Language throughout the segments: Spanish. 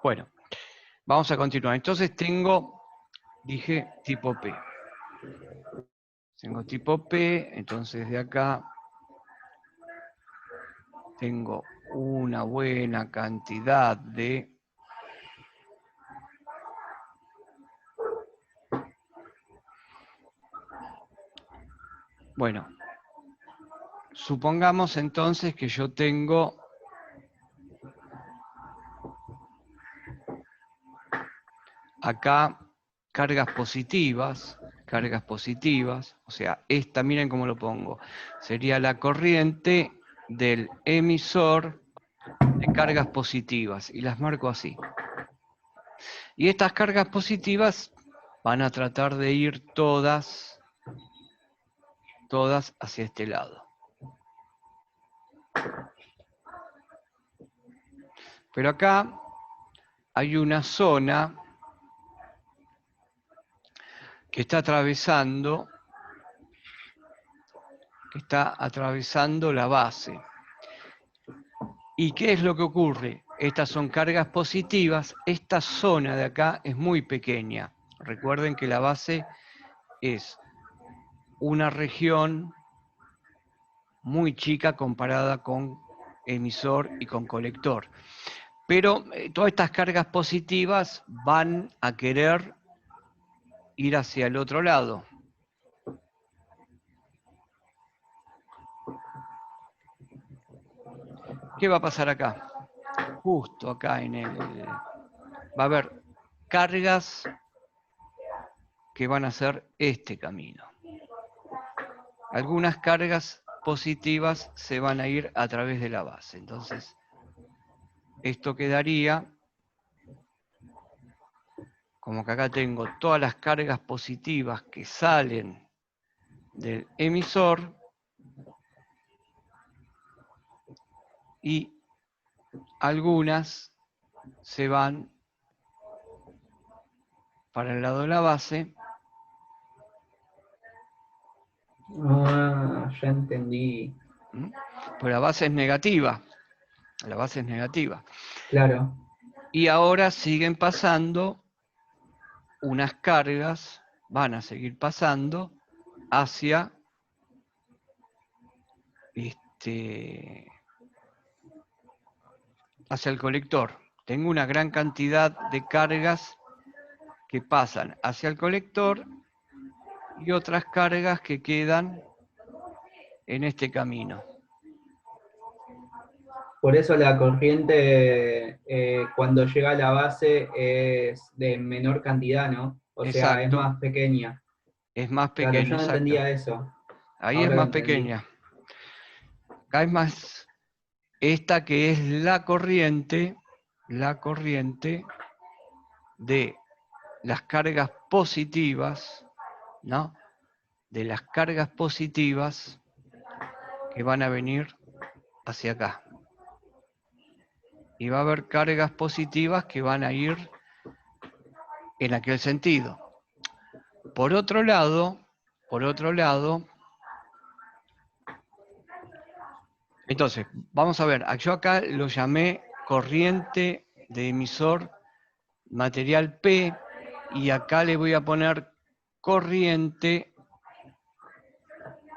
Bueno, vamos a continuar. Entonces dije tipo P. Tengo tipo P, entonces de acá tengo una buena cantidad de bueno, supongamos entonces que yo tengo acá cargas positivas, o sea, esta, miren cómo lo pongo, sería la corriente del emisor de cargas positivas, y las marco así. Y estas cargas positivas van a tratar de ir todas hacia este lado. Pero acá hay una zona que está atravesando la base. ¿Y qué es lo que ocurre? Estas son cargas positivas. Esta zona de acá es muy pequeña. Recuerden que la base es una región muy chica comparada con emisor y con colector. Pero todas estas cargas positivas van a querer ir hacia el otro lado. ¿Qué va a pasar acá? Justo acá va a haber cargas que van a hacer este camino. Algunas cargas positivas se van a ir a través de la base. Entonces, esto quedaría como que acá tengo todas las cargas positivas que salen del emisor y algunas se van para el lado de la base. Ah, ya entendí. Pues la base es negativa. La base es negativa. Claro. Y ahora siguen pasando unas cargas, van a seguir pasando hacia hacia el colector. Tengo una gran cantidad de cargas que pasan hacia el colector y otras cargas que quedan en este camino. Por eso la corriente cuando llega a la base es de menor cantidad, ¿no? O sea, es Exacto, más pequeña. es más Claro, pequeño, yo no exacto. entendía eso. Ahí es Ahora lo más entendí. pequeña. Acá es más esta que es la corriente de las cargas positivas, ¿no? De las cargas positivas que van a venir hacia acá. Y va a haber cargas positivas que van a ir en aquel sentido. Por otro lado, entonces, vamos a ver, yo acá lo llamé corriente de emisor material P, y acá le voy a poner corriente,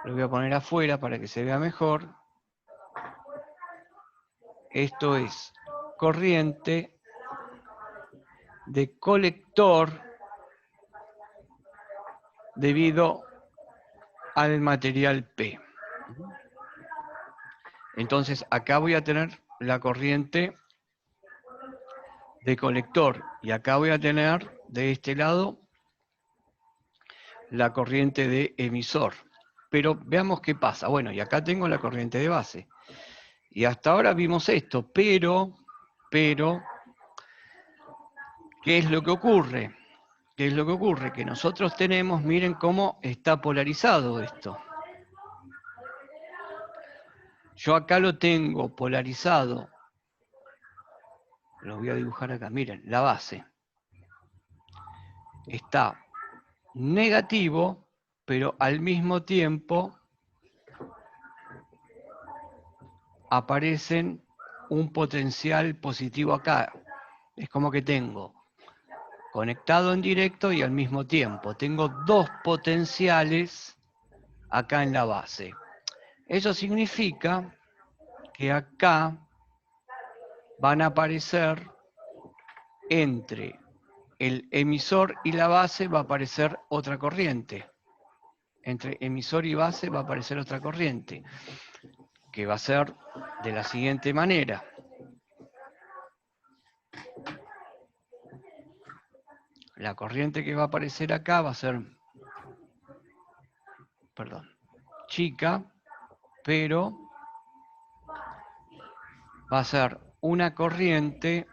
lo voy a poner afuera para que se vea mejor. Esto es corriente de colector debido al material P. Entonces acá voy a tener la corriente de colector y acá voy a tener de este lado la corriente de emisor. Pero veamos qué pasa. Bueno, y acá tengo la corriente de base. Y hasta ahora vimos esto, pero, ¿qué es lo que ocurre? ¿Qué es lo que ocurre? Que nosotros tenemos, miren cómo está polarizado esto. Yo acá lo tengo polarizado. Lo voy a dibujar acá, miren, la base. Está negativo, pero al mismo tiempo aparecen un potencial positivo acá. Es como que tengo conectado en directo y al mismo tiempo tengo dos potenciales acá en la base. Eso significa que acá van a aparecer entre el emisor y la base va a aparecer otra corriente. Entre emisor y base va a aparecer otra corriente, que va a ser de la siguiente manera. La corriente que va a aparecer acá va a ser, perdón, chica, pero va a ser una corriente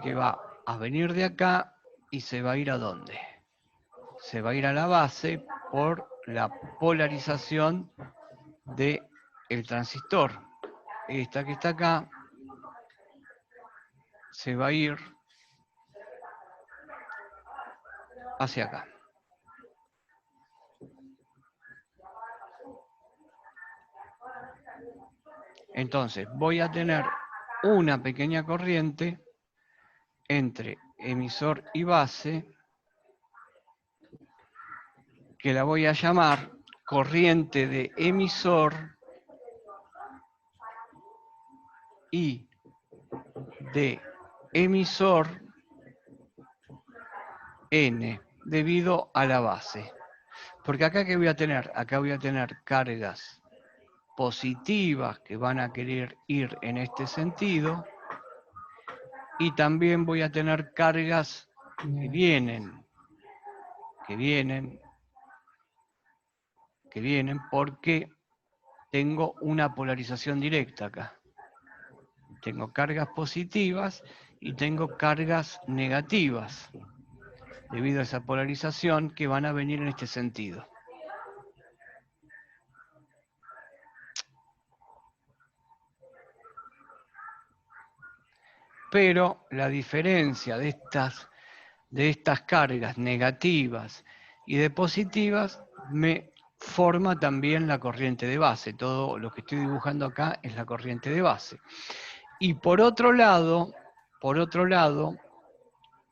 que va a venir de acá y se va a ir ¿a dónde? Se va a ir a la base por la polarización del transistor. Esta que está acá se va a ir hacia acá. Entonces voy a tener una pequeña corriente entre emisor y base que la voy a llamar corriente de emisor y de emisor N debido a la base. Porque acá ¿qué voy a tener? Acá voy a tener cargas positivas que van a querer ir en este sentido y también voy a tener cargas que vienen porque tengo una polarización directa acá. Tengo cargas positivas y tengo cargas negativas debido a esa polarización que van a venir en este sentido. Pero la diferencia de estas cargas negativas y de positivas me forma también la corriente de base. Todo lo que estoy dibujando acá es la corriente de base. Y por otro lado,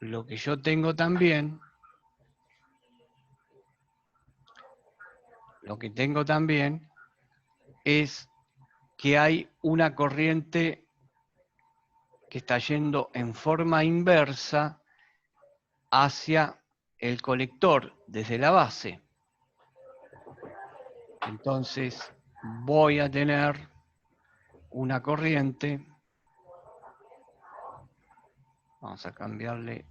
lo que yo tengo también, es que hay una corriente que está yendo en forma inversa hacia el colector desde la base. Entonces voy a tener una corriente, vamos a cambiarle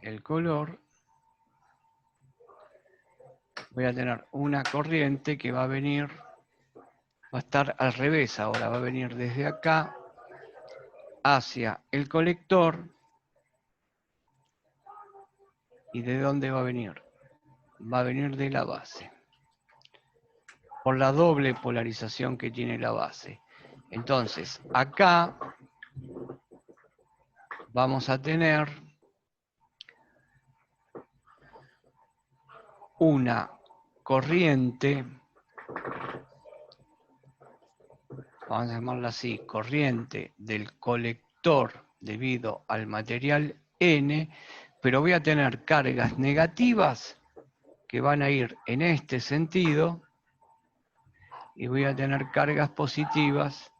el color, voy a tener una corriente que va a venir, va a estar al revés ahora, va a venir desde acá hacia el colector. ¿Y de dónde va a venir? Va a venir de la base, por la doble polarización que tiene la base. Entonces, acá vamos a tener una corriente, vamos a llamarla así, corriente del colector debido al material N, pero voy a tener cargas negativas que van a ir en este sentido y voy a tener cargas positivas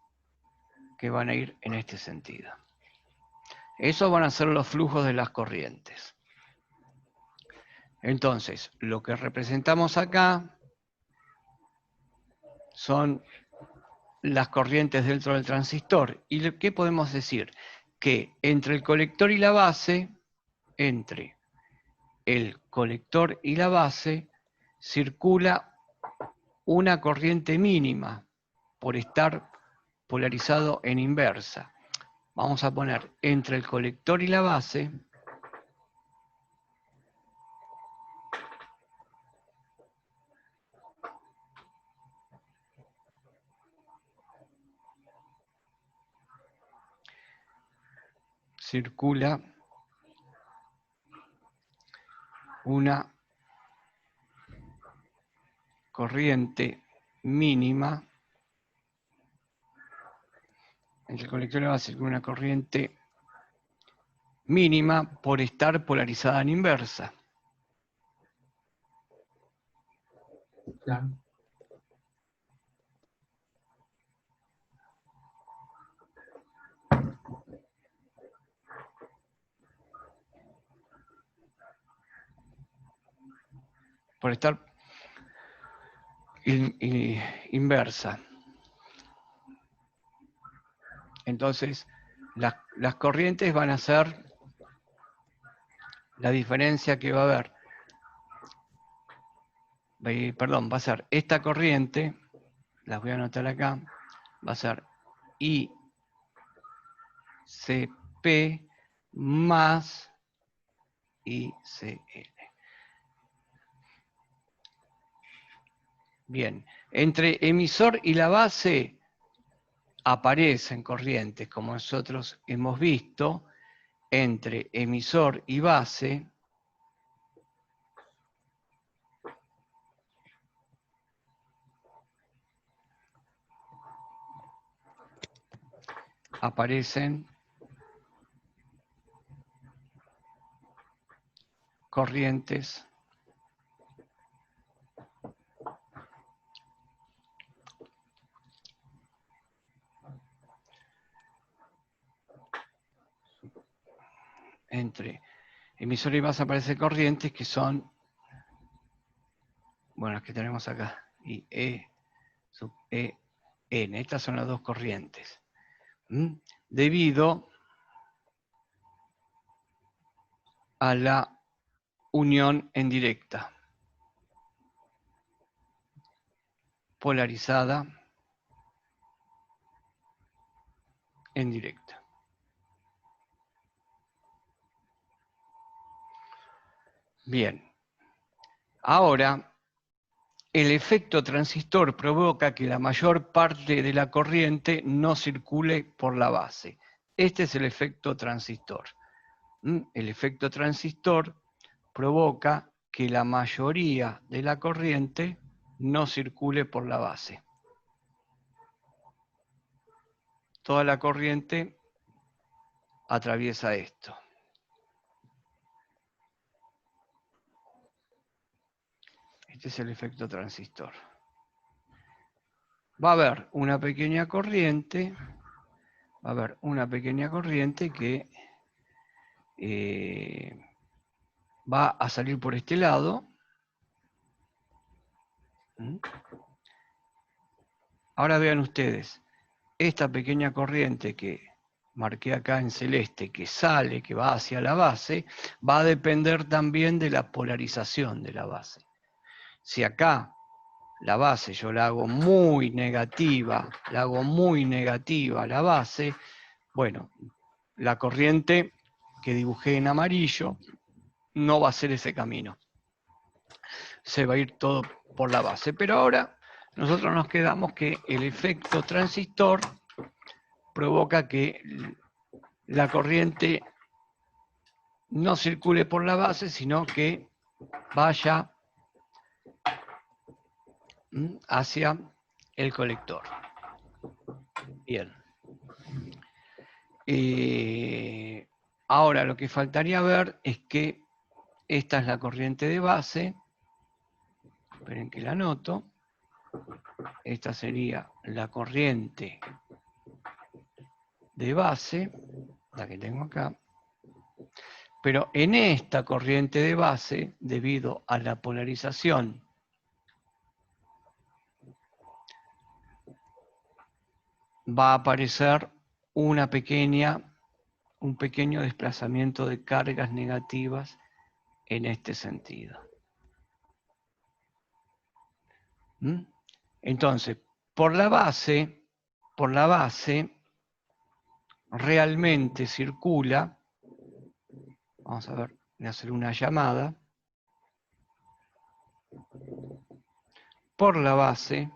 que van a ir en este sentido. Esos van a ser los flujos de las corrientes. Entonces, lo que representamos acá son las corrientes dentro del transistor. ¿Y qué podemos decir? Que entre el colector y la base, circula una corriente mínima por estar polarizado en inversa. Vamos a poner entre el colector y la base circula una corriente mínima, entre el colector y la base, una corriente mínima por estar polarizada en inversa. Claro. Por estar inversa. Entonces, las corrientes van a ser la diferencia que va a haber. Perdón, va a ser esta corriente, las voy a anotar acá, va a ser ICP más ICL. Bien, entre emisor y la base aparecen corrientes, como nosotros hemos visto, entre emisor y base, aparecen corrientes entre emisor y base aparecen corrientes que son, bueno, las que tenemos acá, y E sub E N. Estas son las dos corrientes. Debido a la unión en directa, polarizada en directa. Bien. Ahora, el efecto transistor provoca que la mayor parte de la corriente no circule por la base. Este es el efecto transistor. El efecto transistor provoca que la mayoría de la corriente no circule por la base. Toda la corriente atraviesa esto. Este es el efecto transistor. Va a haber una pequeña corriente, que va a salir por este lado. Ahora vean ustedes, esta pequeña corriente que marqué acá en celeste, que sale, que va hacia la base, va a depender también de la polarización de la base. Si acá la base yo la hago muy negativa, la base, bueno, la corriente que dibujé en amarillo no va a ser ese camino. Se va a ir todo por la base. Pero ahora nosotros nos quedamos que el efecto transistor provoca que la corriente no circule por la base, sino que vaya hacia el colector. Bien. Ahora lo que faltaría ver es que esta es la corriente de base. Esperen que la anoto. Esta sería la corriente de base, la que tengo acá. Pero en esta corriente de base, debido a la polarización va a aparecer un pequeño desplazamiento de cargas negativas en este sentido. Entonces, por la base realmente circula, vamos a ver, voy a hacer una llamada, por la base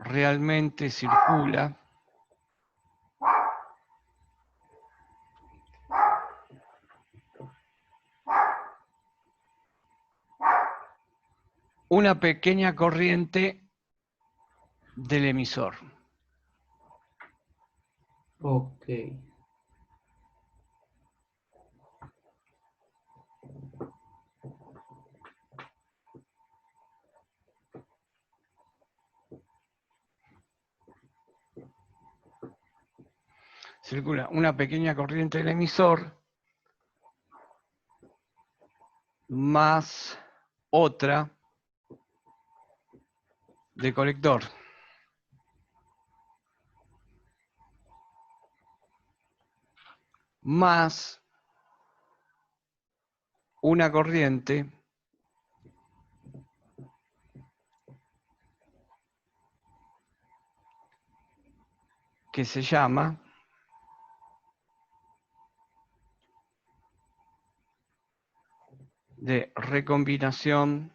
realmente circula una pequeña corriente del emisor. Ok. Circula una pequeña corriente del emisor más otra de colector. Más una corriente que se llama de recombinación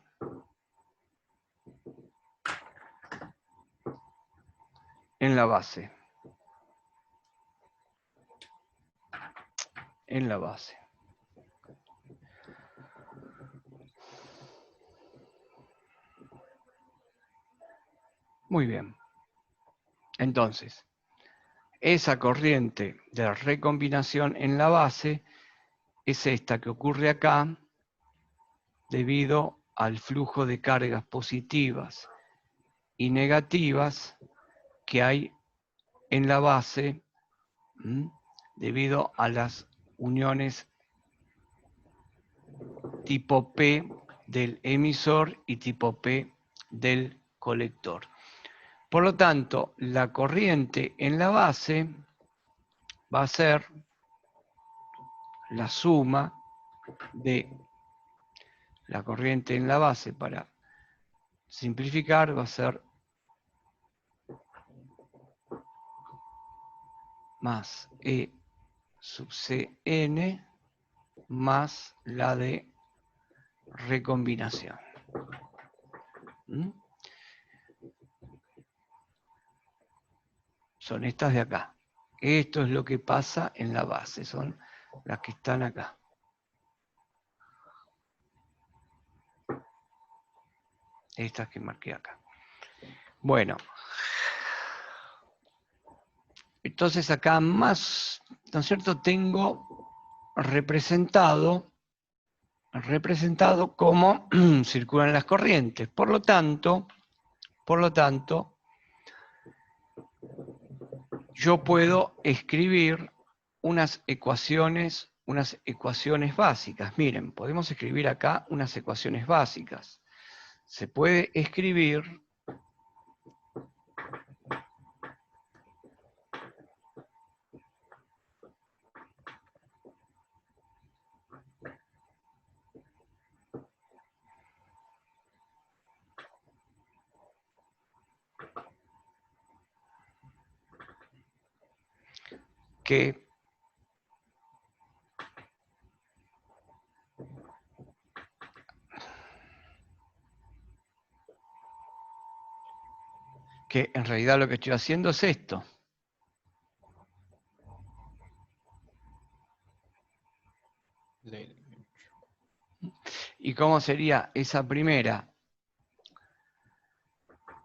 en la base. En la base. Muy bien. Entonces, esa corriente de recombinación en la base es esta que ocurre acá debido al flujo de cargas positivas y negativas que hay en la base debido a las uniones tipo P del emisor y tipo P del colector. Por lo tanto, la corriente en la base va a ser la suma de la corriente en la base, para simplificar, va a ser más E sub Cn más la de recombinación. Son estas de acá. Esto es lo que pasa en la base, son las que están acá. Estas que marqué acá. Bueno. Entonces acá más, ¿no es cierto? Tengo representado cómo circulan las corrientes. Por lo tanto, yo puedo escribir unas ecuaciones básicas. Miren, podemos escribir acá unas ecuaciones básicas. Se puede escribir que en realidad lo que estoy haciendo es esto. ¿Y cómo sería esa primera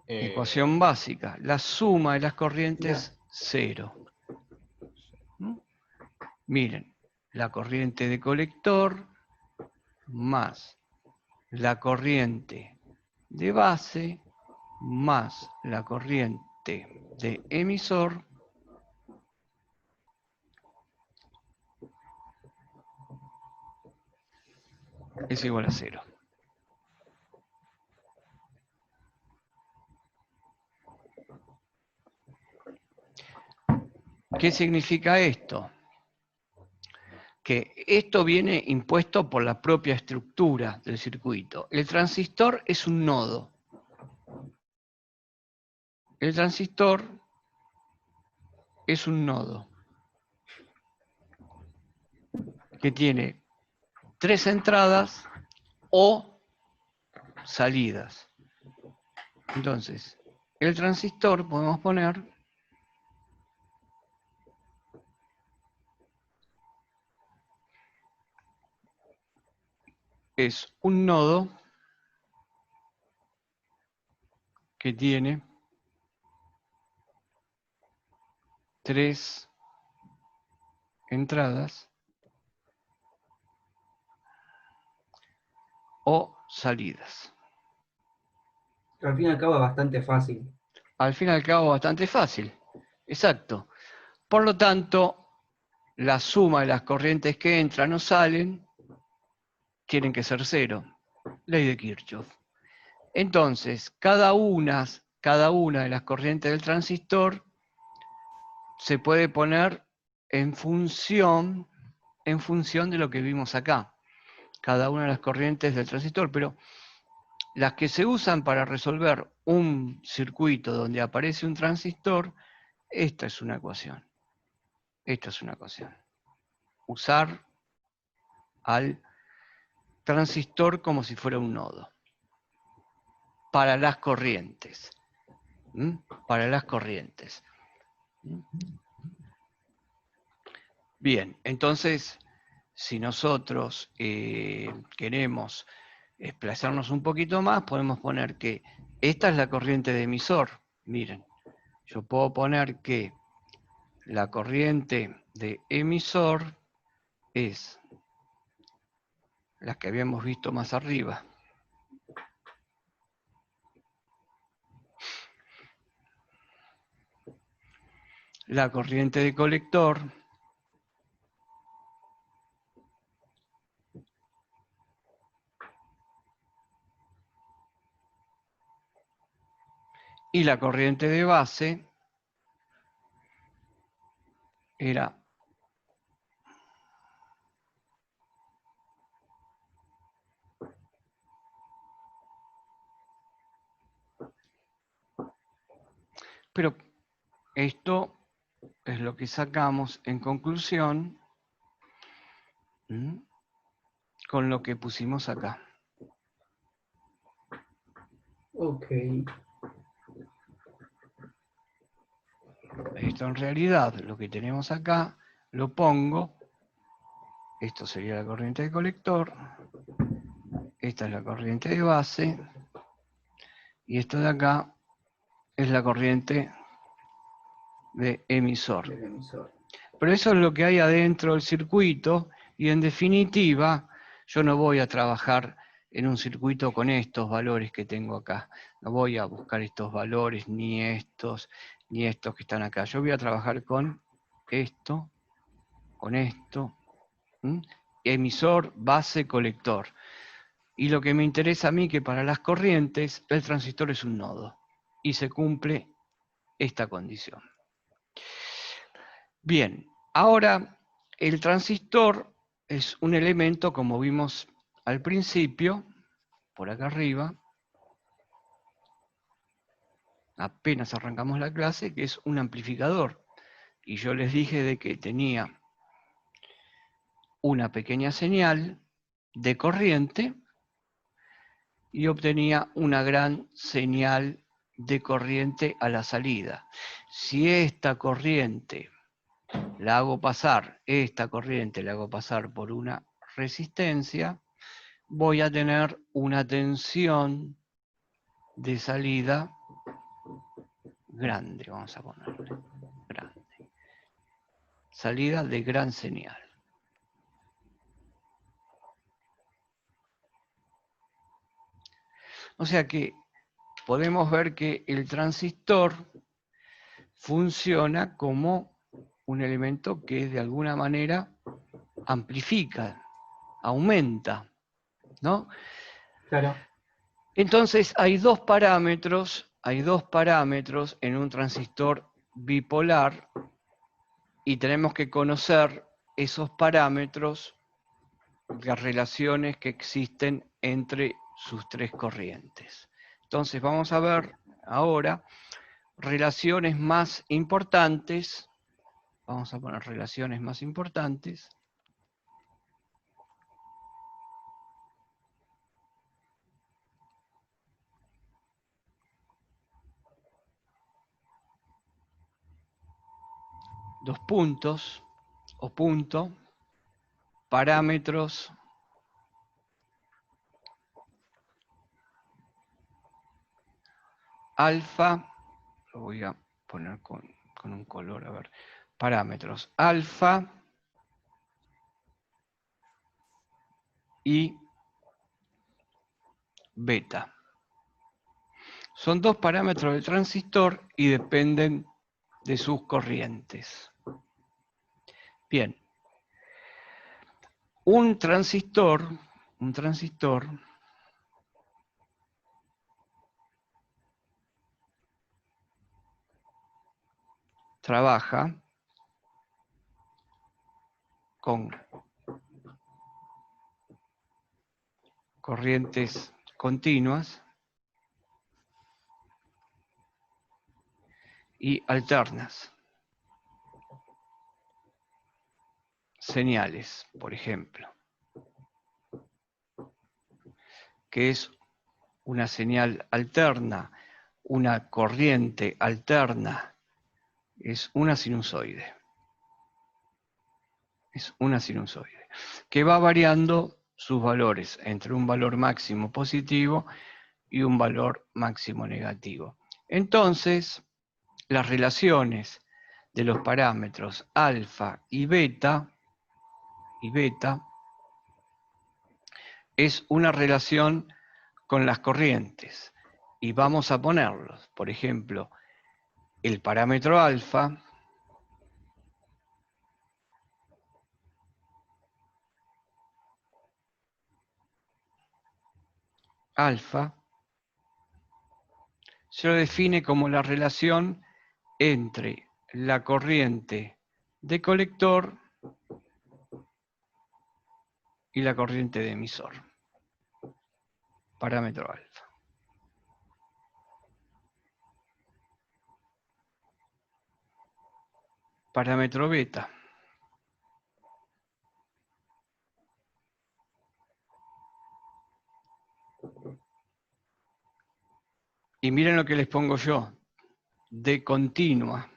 ecuación básica? La suma de las corrientes, 0. Miren, la corriente de colector más la corriente de base más la corriente de emisor es igual a 0. ¿Qué significa esto? Que esto viene impuesto por la propia estructura del circuito. El transistor es un nodo. El transistor es un nodo que tiene 3 entradas o salidas. Entonces, el transistor podemos poner es un nodo que tiene 3 entradas o salidas. Al fin y al cabo es bastante fácil. Al fin y al cabo, bastante fácil. Exacto. Por lo tanto, la suma de las corrientes que entran o salen tienen que ser 0. Ley de Kirchhoff. Entonces, cada una de las corrientes del transistor se puede poner en función de lo que vimos acá. Cada una de las corrientes del transistor, pero las que se usan para resolver un circuito donde aparece un transistor, esta es una ecuación. Esta es una ecuación. Usar al transistor como si fuera un nodo. Para las corrientes. Para las corrientes. Bien, entonces, si nosotros queremos desplazarnos un poquito más, podemos poner que esta es la corriente de emisor. Miren, yo puedo poner que la corriente de emisor es la que habíamos visto más arriba. La corriente de colector y la corriente de base era pero esto es lo que sacamos en conclusión con lo que pusimos acá. Ok. Esto en realidad, lo que tenemos acá, lo pongo. Esto sería la corriente de colector. Esta es la corriente de base. Y esto de acá es la corriente de emisor. Pero eso es lo que hay adentro del circuito y en definitiva yo no voy a trabajar en un circuito con estos valores que tengo acá. No voy a buscar estos valores ni estos que están acá. Yo voy a trabajar con esto, emisor, base, colector. Y lo que me interesa a mí que para las corrientes el transistor es un nodo y se cumple esta condición. Bien, ahora el transistor es un elemento, como vimos al principio, por acá arriba, apenas arrancamos la clase, que es un amplificador. Y yo les dije de que tenía una pequeña señal de corriente y obtenía una gran señal de corriente a la salida. Si esta corriente la hago pasar, por una resistencia, voy a tener una tensión de salida grande, vamos a ponerle, grande. Salida de gran señal. O sea que podemos ver que el transistor funciona como un elemento que de alguna manera amplifica, aumenta, ¿no? Claro. Entonces hay dos parámetros en un transistor bipolar y tenemos que conocer esos parámetros, las relaciones que existen entre sus tres corrientes. Entonces vamos a ver ahora relaciones más importantes. Vamos a poner relaciones más importantes. Dos puntos o punto, parámetros alfa, lo voy a poner con un color, a ver, parámetros alfa y beta. Son dos parámetros del transistor y dependen de sus corrientes. Bien. Un transistor trabaja con corrientes continuas y alternas. Señales, por ejemplo, que es una señal alterna, una corriente alterna, es una sinusoide. Es una sinusoide, que va variando sus valores entre un valor máximo positivo y un valor máximo negativo. Entonces, las relaciones de los parámetros alfa y beta es una relación con las corrientes. Y vamos a ponerlos. Por ejemplo, el parámetro alfa se lo define como la relación entre la corriente de colector y la corriente de emisor. Parámetro alfa. Parámetro beta. Y miren lo que les pongo yo, de continua.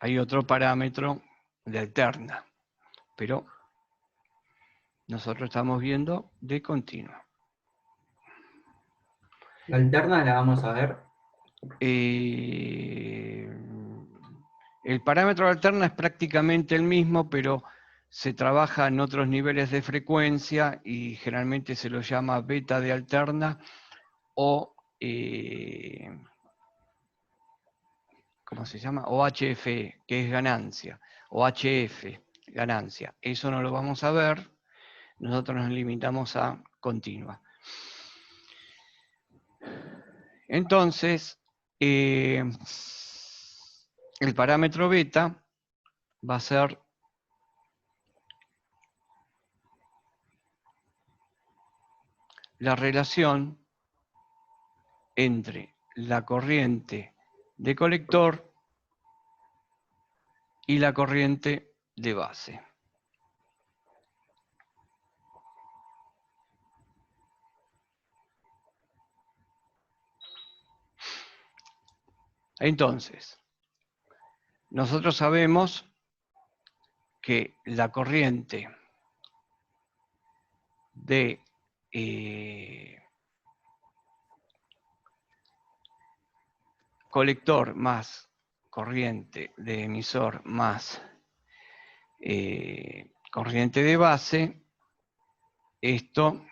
Hay otro parámetro de alterna, pero nosotros estamos viendo de continua. La alterna la vamos a ver. El parámetro de alterna es prácticamente el mismo, pero se trabaja en otros niveles de frecuencia y generalmente se lo llama beta de alterna o, ¿cómo se llama? O HF, que es ganancia, o HF, ganancia. Eso no lo vamos a ver, nosotros nos limitamos a continua. Entonces, el parámetro beta va a ser la relación entre la corriente de colector y la corriente de base. Entonces, nosotros sabemos que la corriente de colector más corriente de emisor más corriente de base, esto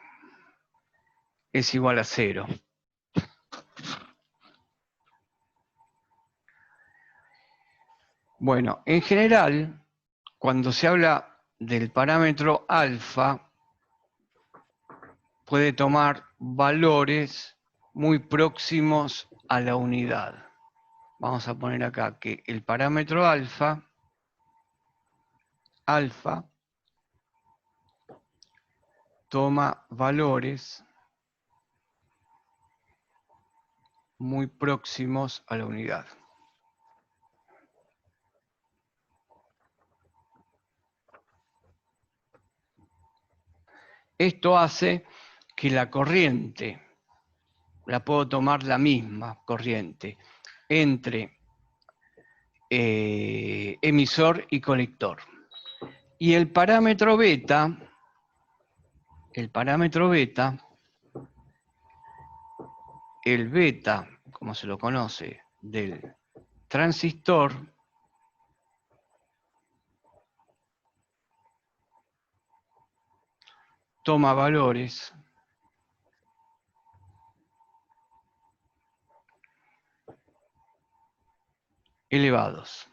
es igual a 0. Bueno, en general, cuando se habla del parámetro alfa, puede tomar valores muy próximos a la unidad. Vamos a poner acá que el parámetro alfa toma valores muy próximos a la unidad. Esto hace que la corriente, la puedo tomar la misma corriente, entre emisor y colector. Y el parámetro beta el parámetro beta, el beta, como se lo conoce, del transistor, toma valores elevados.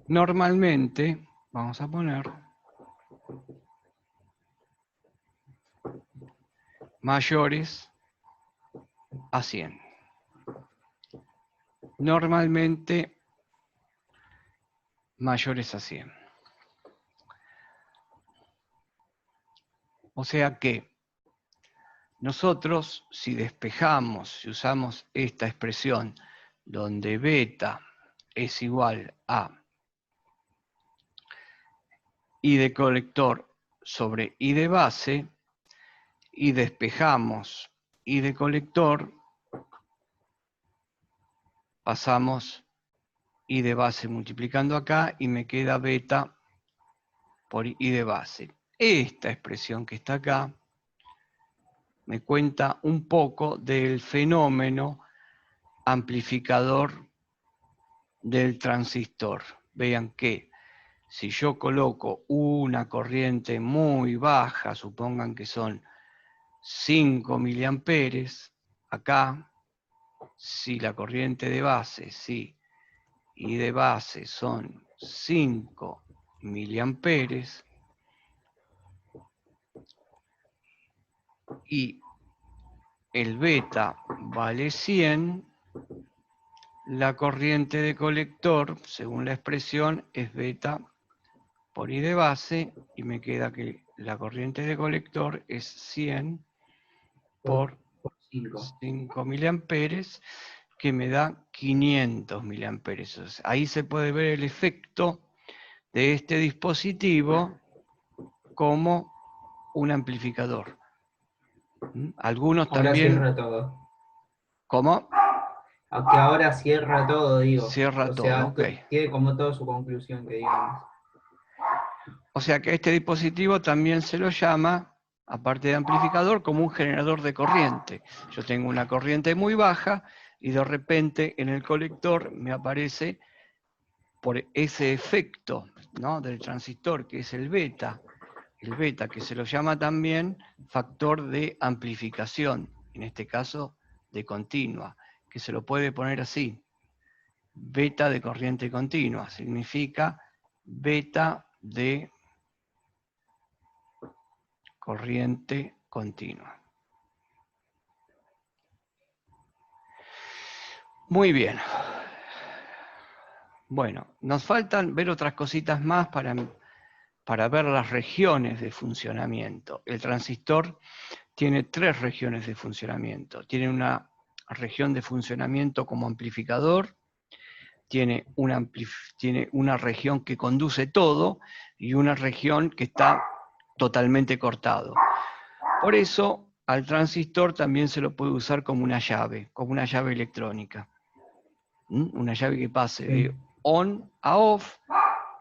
Normalmente, vamos a poner mayores a 100. Normalmente mayores a 100. O sea que nosotros, si despejamos, si usamos esta expresión donde beta es igual a I de colector sobre I de base, y despejamos I de colector, pasamos I de base multiplicando acá y me queda beta por I de base. Esta expresión que está acá me cuenta un poco del fenómeno amplificador del transistor. Vean que si yo coloco una corriente muy baja, supongan que son 5 miliamperes, acá, si la corriente de base, sí, y de base son 5 miliamperes, y el beta vale 100, la corriente de colector, según la expresión, es beta por I de base, y me queda que la corriente de colector es 100 por 5 miliamperes, que me da 500 miliamperes. Ahí se puede ver el efecto de este dispositivo como un amplificador. Algunos Ahora también... cierra todo. ¿Cómo? Aunque ahora cierra todo, digo. Cierra O todo, sea, ok. tiene como toda su conclusión, que digamos. O sea que a este dispositivo también se lo llama, aparte de amplificador, como un generador de corriente. Yo tengo una corriente muy baja y de repente en el colector me aparece, por ese efecto, ¿no?, del transistor, que es el beta que se lo llama también factor de amplificación, en este caso de continua, que se lo puede poner así: beta de corriente continua, significa beta de corriente continua. Muy bien. Bueno, nos faltan ver otras cositas más para ver las regiones de funcionamiento. El transistor tiene 3 regiones de funcionamiento. Tiene una región de funcionamiento como amplificador, tiene una región que conduce todo y una región que está totalmente cortado. Por eso al transistor también se lo puede usar como una llave electrónica. Una llave que pase de on a off,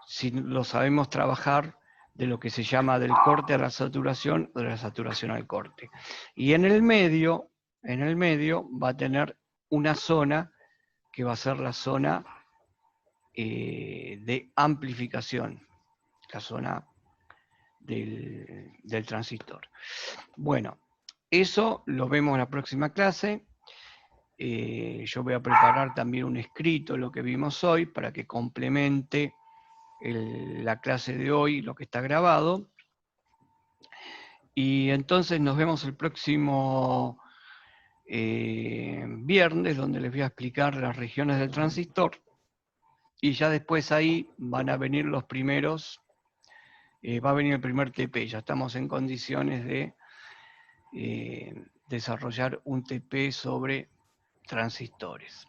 si lo sabemos trabajar, de lo que se llama del corte a la saturación o de la saturación al corte. Y en el medio va a tener una zona que va a ser la zona de amplificación, la zona del transistor. Bueno, eso lo vemos en la próxima clase. Yo voy a preparar también un escrito, lo que vimos hoy, para que complemente la clase de hoy, lo que está grabado. Y entonces nos vemos el próximo viernes, donde les voy a explicar las regiones del transistor. Y ya después ahí van a venir los primeros, va a venir el primer TP. Ya estamos en condiciones de desarrollar un TP sobre transistores.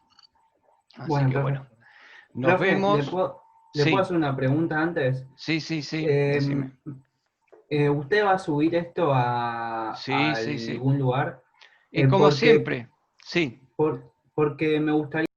Así Bueno, que bueno, perfecto. nos Profe, vemos. ¿le puedo Sí, hacer una pregunta antes? sí, decime. ¿Usted va a subir esto a Sí. algún lugar? Y como Porque, siempre, sí. porque me gustaría